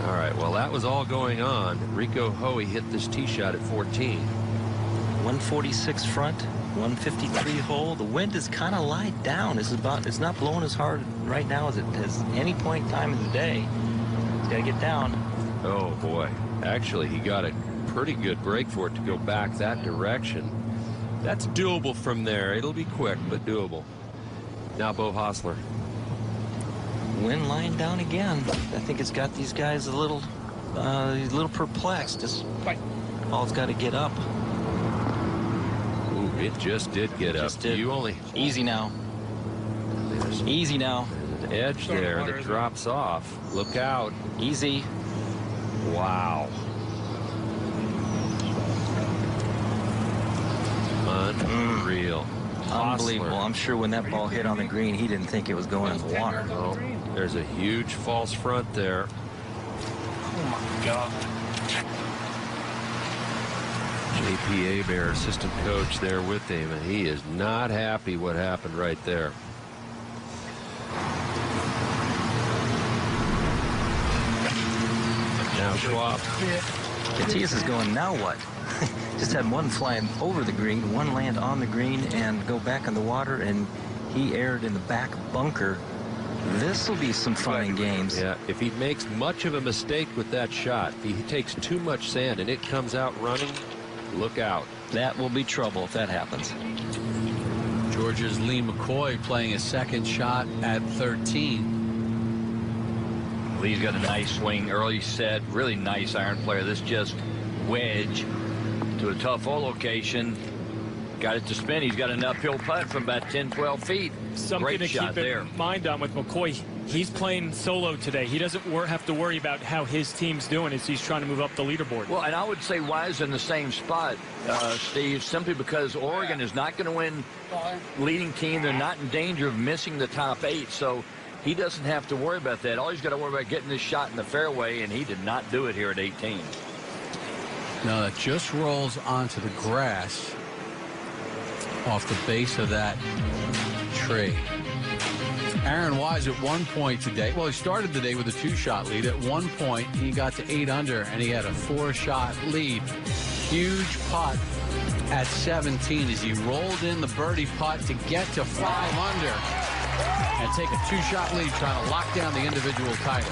All right, well, that was all going on. Rico Hoey hit this tee shot at 14. 146 front, 153 hole. The wind is kind of lied down. It's not blowing as hard right now as it has any point in time of the day. It's got to get down. Oh, boy. Actually, he got a pretty good break for it to go back that direction. That's doable from there. It'll be quick, but doable. Now Bo Hostler. Wind lying down again. I think it's got these guys a little perplexed. Ball's got to get up. Ooh, it just did get up. You only easy now. Easy now. There's an edge there that drops off. Look out. Easy. Wow. Unreal. Unbelievable. I'm sure when that ball hit on the green, he didn't think it was going in the water. Oh, there's a huge false front there. Oh, my God. JP Abear, assistant coach, there with him, and he is not happy what happened right there. Now Schwab. Matias is going, now what? Just had one fly over the green, one land on the green, and go back in the water, and he aired in the back bunker. This will be some fun and games. Yeah, if he makes much of a mistake with that shot, if he takes too much sand and it comes out running, look out. That will be trouble if that happens. Georgia's Lee McCoy playing a second shot at 13. Lee's got a nice swing, early set, really nice iron player. This just wedge to a tough hole location. Got it to spin. He's got an uphill putt from about 10, 12 feet. Something Great to shot keep there. in mind on with McCoy. He's playing solo today. He doesn't have to worry about how his team's doing as he's trying to move up the leaderboard. Well, and I would say Wise in the same spot, Steve, simply because Oregon is not going to win leading team. They're not in danger of missing the top 8, so he doesn't have to worry about that. All he's got to worry about getting this shot in the fairway, and he did not do it here at 18. No, that just rolls onto the grass off the base of that tree. Aaron Wise at one point today, well, he started the day with a 2-shot lead. At one point, he got to 8 under, and he had a 4-shot lead. Huge putt at 17 as he rolled in the birdie putt to get to 5 under and take a 2-shot lead trying to lock down the individual title.